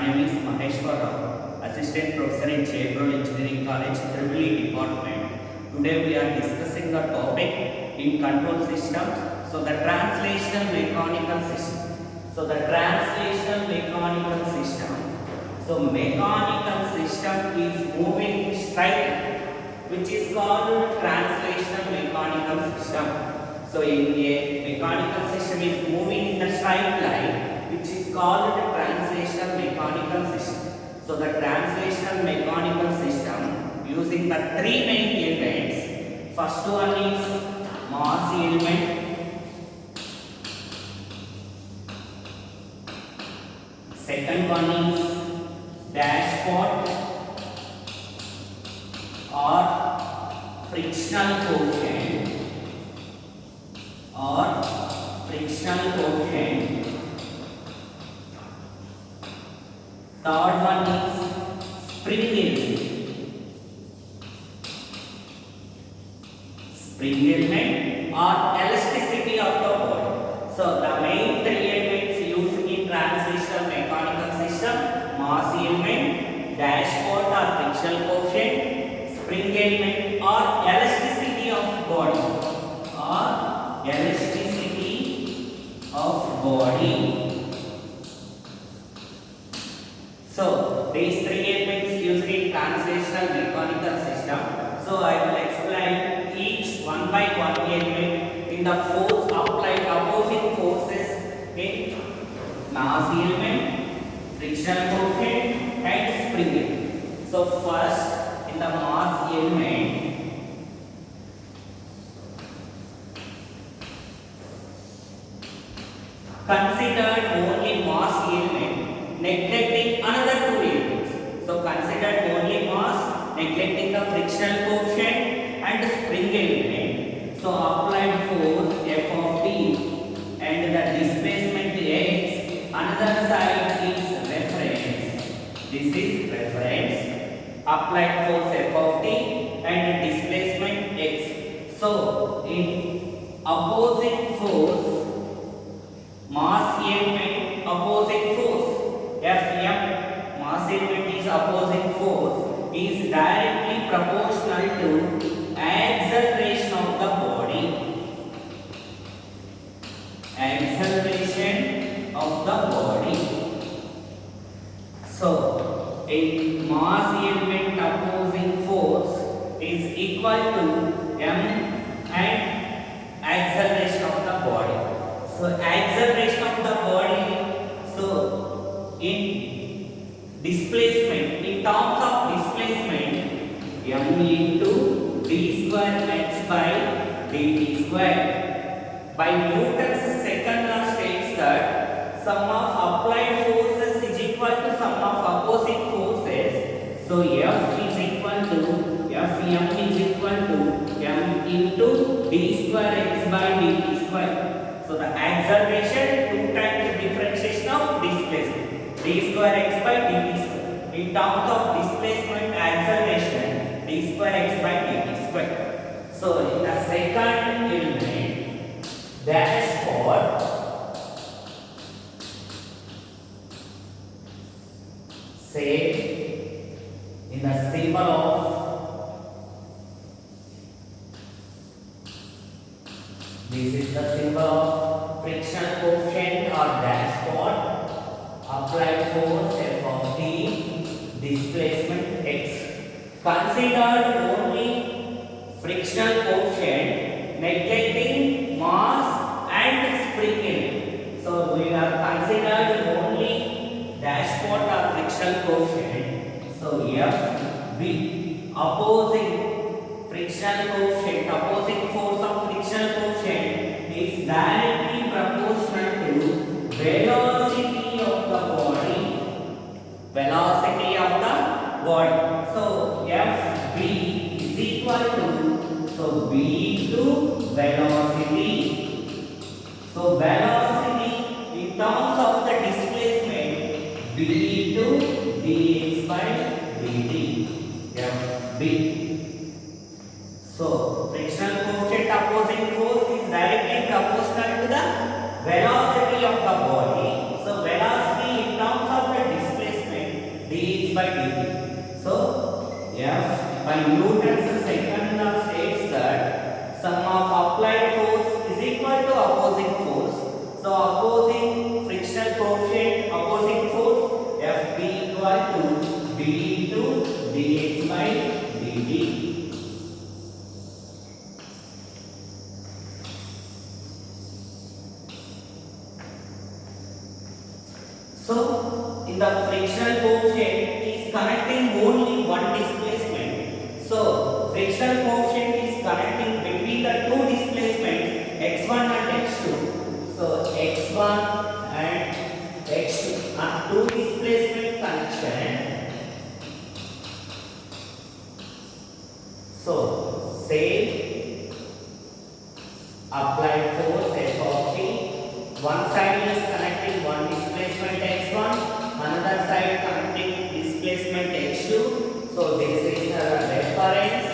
name is Maheshwar Rao, Assistant Professor in Chabrol Engineering College, EEE Department. Today we are discussing the topic in control systems. So the translational mechanical system. So mechanical system is moving straight, which is called translational mechanical system. So in a mechanical system is moving in the straight line, which is called translational mechanical system. So the translational mechanical system using the three main elements. First one is mass element. Second one is dashpot or frictional coefficient Third one is spring element or elasticity of the body. So the main three elements used in translational mechanical system: mass element, dashpot or frictional coefficient, spring element or elasticity of body. So these three elements used in translational mechanical system. So I will explain each one by one element in the force applied, opposing forces in mass element, frictional coefficient and spring element. So first in the mass element, considered only mass element, neglecting another two elements. So considered only mass, neglecting the frictional coefficient and spring element. So applied force F of t and the displacement x. Another side is reference. This is reference. Applied force F of t and displacement x. So in opposing force, mass element opposing force Fm, mass element is opposing force, is directly proportional to acceleration of the body. So in mass element opposing force is equal to m and acceleration of the body. So acceleration of the body, so in displacement, in terms of displacement, m into d square x by dt square. By Newton's second law states that sum of applied forces is equal to sum of opposing forces. So F is equal to Fm is equal to m into d square x by dt square. So the acceleration 2 times differentiation of displacement, d square x by dt square. In terms of displacement acceleration, d square x by dt square. So in the second element, dashpot, say in the symbol of, this is the symbol of frictional coefficient or dashpot, applied force F of t, displacement x. Considered only frictional coefficient, neglecting mass and spring element. So we are considered only dashpot or frictional coefficient. So F B opposing frictional coefficient, opposing force of frictional coefficient is directly proportional to velocity of the body. So Fb is equal to, so b into velocity. So velocity in terms of the displacement, b into dx by dt, Fb. So frictional coefficient opposing force is directly proportional to the velocity of the body. So velocity in terms of the displacement by Newton's second law states that sum of applied force is equal to opposing force. So opposing frictional coefficient, opposing force, Fb equal to V into dx by dt. So in the frictional coefficient is connecting only one displacement. So frictional coefficient is connecting between the two displacements x1 and x2. So x1 and x2 are two displacement connection. So say applied force F of t, one side is connecting one displacement x1, another side connecting displacement x2. So this is the reference.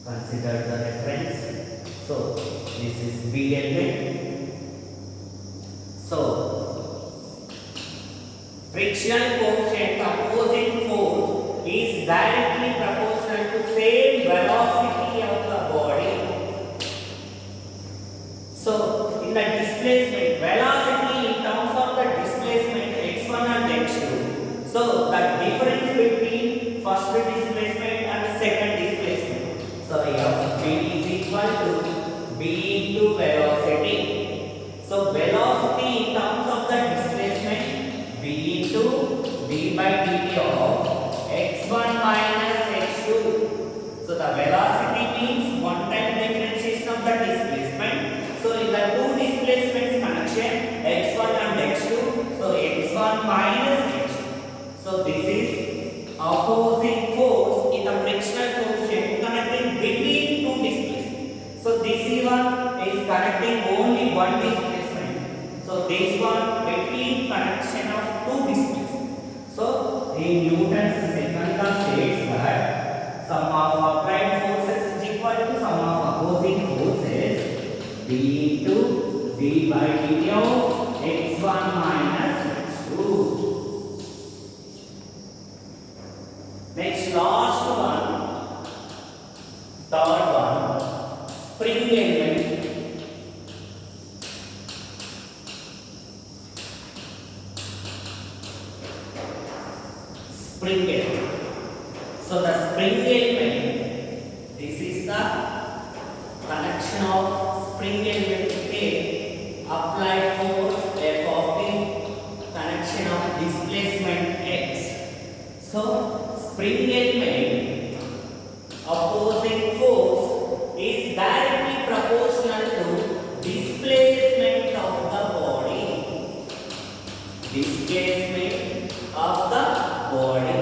Consider the reference. So this is B element. So frictional coefficient opposing force is directly proportional to same velocity of the body. So in the displacement, velocity in terms of the displacement x1 and x2. So the difference between first displacement and the second displacement. So Fb is equal to B into velocity. So velocity in terms of the displacement B into d by dt of x1 minus x2. So the velocity means one time differentiation of the displacement. So in the two displacements connection x1 and x2, so x1 minus x2. So this is opposing force in the frictional coefficient connecting between two displacements. So this one is connecting only one displacement. So this one between connection of two displacements. So in Newton's second law states that sum of applied forces is equal to sum of opposing forces d into d by dt of x1 minus x2. Next, last one, third one, spring element. Spring element. So the spring element, this is the connection of spring element K, applied force F of t, connection of displacement x. So spring element opposing force is directly proportional to displacement of the body. Displacement of the body.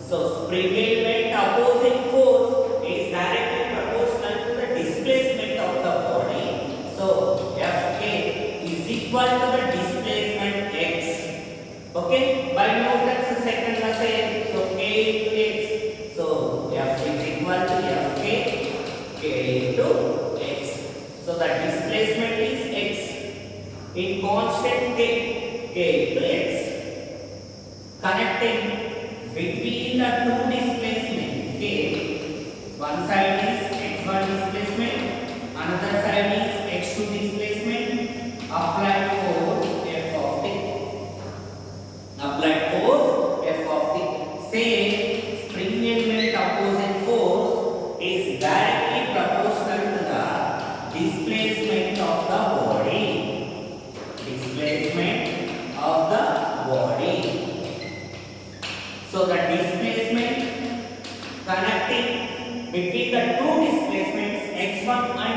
So spring element opposing force is directly proportional to the displacement of the body. So Fk is equal to the displacement x. Okay, by Newton's second law says so k into x. So F is equal to Fk, k into x. So the displacement is x in constant k into x. Connecting between the two displacement k, one side is x1 displacement, another side is x2 displacement. Applied force F of t. Applied force F of t. Say spring element opposing force is directly proportional to the displacement of the body. Displacement of the body. So the displacement connecting between the two displacements x1 and